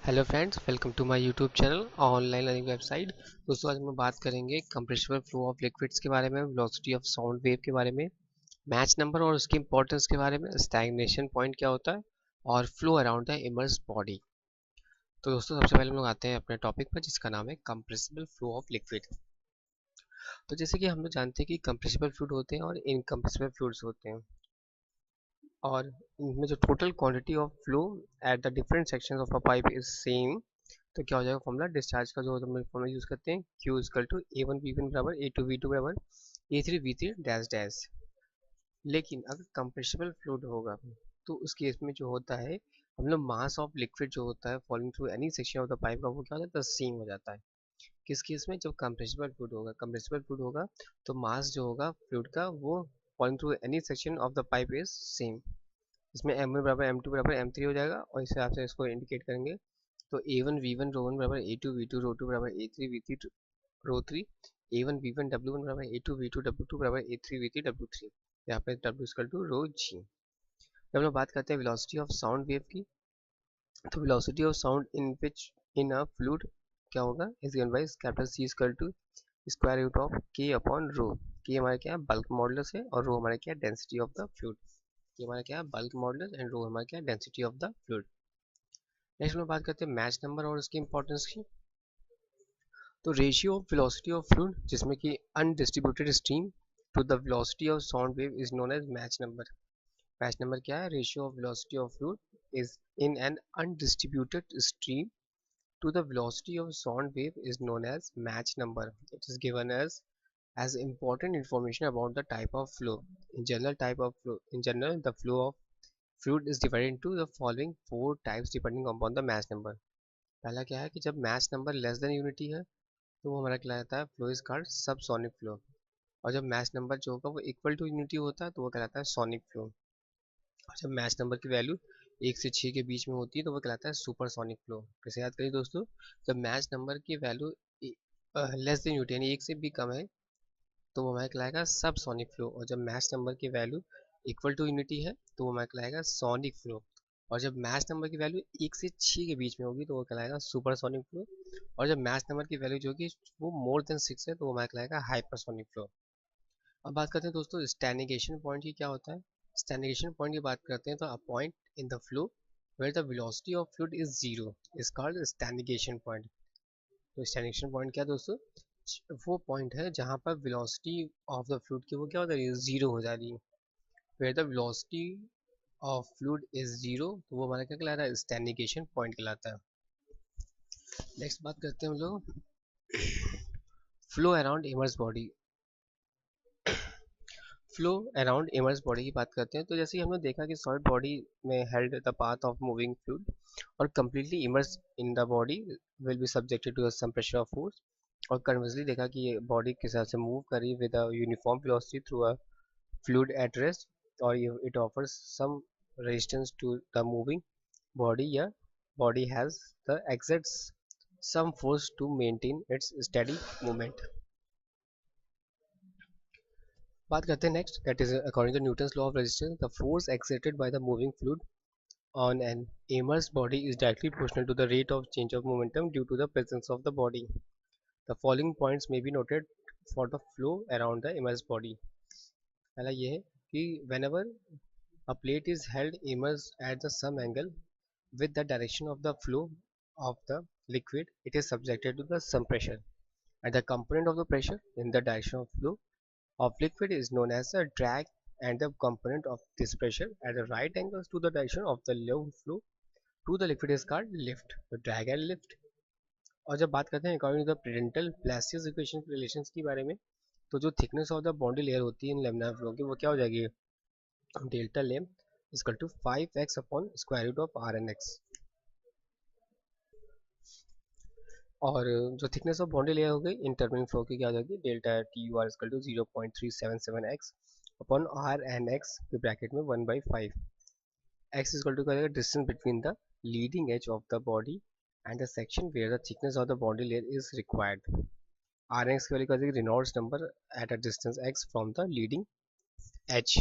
Hello friends, welcome to my YouTube channel online learning website. दोस्तों, आज हम बात करेंगे कंप्रेसिबल फ्लो ऑफ लिक्विड्स के बारे में, वेलोसिटी ऑफ साउंड वेव के बारे में, मैच नंबर और उसकी इंपॉर्टेंस के बारे में, स्टैग्नेशन पॉइंट क्या होता है और flow around the immersed body. तो दोस्तों, सबसे पहले हम लोग आते हैं अपने टॉपिक पर, जिसका नाम है कंप्रेसिबल फ्लो ऑफ लिक्विड। तो जैसे कि हम लोग जानते हैं कि कंप्रेसिबल फ्लूइड होते हैं और इनकम्प्रेसिबल फ्लूइड्स होते हैं, और इनमें जो total quantity of flow at the different sections of a pipe is same. तो क्या हो जाएगा फॉर्मूला डिस्चार्ज का, जो हम फॉर्मूला यूज करते हैं, Q equal to A1 V1 बराबर A2 V2 बराबर A3 V3 डैश डैश। लेकिन अगर कंप्रेसिबल फ्लूइड होगा तो उस केस में जो होता है, हम लोग मास ऑफ लिक्विड जो होता है following through any section of the pipe का, वो क्या हो जाता है, सेम हो जाता है। किस केस में? जब कंप्रेसिबल फ्लूइड होगा। कंप्रेसिबल फ्लूइड होगा तो मास जो होगा फ्लूइड का, वो following through any section of the pipe is same. इसमें M1 बराबर M2 बराबर M3 हो जाएगा, और इस हिसाब से इसको इंडिकेट करेंगे। तो A1 V1 रो 1 बराबर A2 V2 रो 2 बराबर A3 V3 रो 3। A1 V1 W1 बराबर A2 V2 W2 बराबर A3 V3 W3। यहाँ पे W equal to rho G। जब हम लोग बात करते हैं वेलोसिटी ऑफ साउंड वेव की, तो velocity of sound in which in a fluid क्या होगा, is given by capital C equal to square root of K upon rho. K हमारा क्या है, बल्क मॉडुलस है, और रो हमारा क्या है, density of the fluid. K हमारा क्या है, बल्क मॉडुलस, एंड रो हमारा क्या है, density of the fluid. Next हम लोग बात करते हैं मैच नंबर और उसकी इंपॉर्टेंस की। तो ratio of velocity of fluid, जिसमें कि undistributed stream to the velocity of sound wave, is known as Mach number. Mach number क्या है? Ratio of velocity of fluid is in an undistributed stream to the velocity of sound wave is known as match number. It is given as important information about the type of flow. In general, the flow of fluid is divided into the following four types depending upon the match number. पहला क्या है कि जब match number less than unity है, तो वो हमारा कहलाता है flow is called subsonic flow. और जब मैच नंबर जो होगा वो इक्वल टू यूनिटी होता है, तो वो कहलाता है सोनिक फ्लो। और जब मैच नंबर की वैल्यू 1 से 6 के बीच में होती है, तो वो कहलाता है सुपरसोनिक फ्लो। कैसे याद करिए दोस्तों? जब मैच नंबर की वैल्यू लेस देन यूनिटी यानी 1 से भी कम है, तो वो हमारा कहलाएगा सब सोनिक फ्लो। और जब मैच नंबर की वैल्यू इक्वल टू यूनिटी है, तो वो हमारा कहलाएगा सोनिक फ्लो। और जब मैच नंबर की वैल्यू 1 से 6 के बीच में होगी, तो वो कहलाएगा सुपरसोनिक फ्लो। और जब मैच नंबर की वैल्यू जो कि वो मोर देन 6 है, तो वो हमारा कहलाएगा हाइपरसोनिक फ्लो। अब बात करते हैं दोस्तों स्टैग्नेशन पॉइंट की, क्या होता है। स्टैग्नेशन पॉइंट की बात करते हैं, तो a point in the flow where the velocity of fluid is zero is called stagnation point. तो स्टैग्नेशन पॉइंट क्या है दोस्तों? वो पॉइंट है जहाँ पर वेलोसिटी ऑफ द फ्लूइड की वो क्या हो रही है, जीरो हो जा रही है। Where the velocity of fluid is zero, तो वो हमारा क्या कहलाता है, स्टैग्नेशन पॉइंट कहलाता है। नेक्स्ट बात करते हैं हम लोग flow around immerse body. Flow around immerse body की बात करते हैं, तो जैसे ही हमने देखा कि सॉलिड बॉडी में held the path of moving fluid और completely immerse in the body will be subjected to some pressure of force. और कन्वर्सली देखा कि ये बॉडी किस तरह से मूव करी with a uniform velocity through a fluid at rest, और it offers some resistance to the moving body, या body has the exerts some force to maintain its steady movement. बात करते हैं next, that is according to Newton's law of resistance, the force exerted by the moving fluid on an immersed body is directly proportional to the rate of change of momentum due to the presence of the body. The following points may be noted for the flow around the immersed body. पहला ये है कि whenever a plate is held immersed at the some angle with the direction of the flow of the liquid, it is subjected to the some pressure, and the component of the pressure in the direction of flow of liquid is known as a drag, and the component of this pressure at the right angles to the direction of the low flow to the liquid is called lift. तो drag and lift। और जब बात करते हैं according to the Prandtl Blasius equation relations के बारे में, तो जो thickness of the boundary layer होती है इन लेमिनार फ्लो की, वो क्या हो जाएगी, डेल्टा लेम equal to 5x upon square root of R N X. और जो थिकनेस ऑफ बाउंड्री लेयर हो गई इन टर्मिनल फ्लो की, क्या हो जाएगी, delta T U R equal to 0.377x upon R N X के ब्रैकेट में 1/5। x is equal to क्या distance between the leading edge of the body and the section where the thickness of the boundary layer is required. Rx की value क्या हो जाएगी, Reynolds number at a distance x from the leading edge।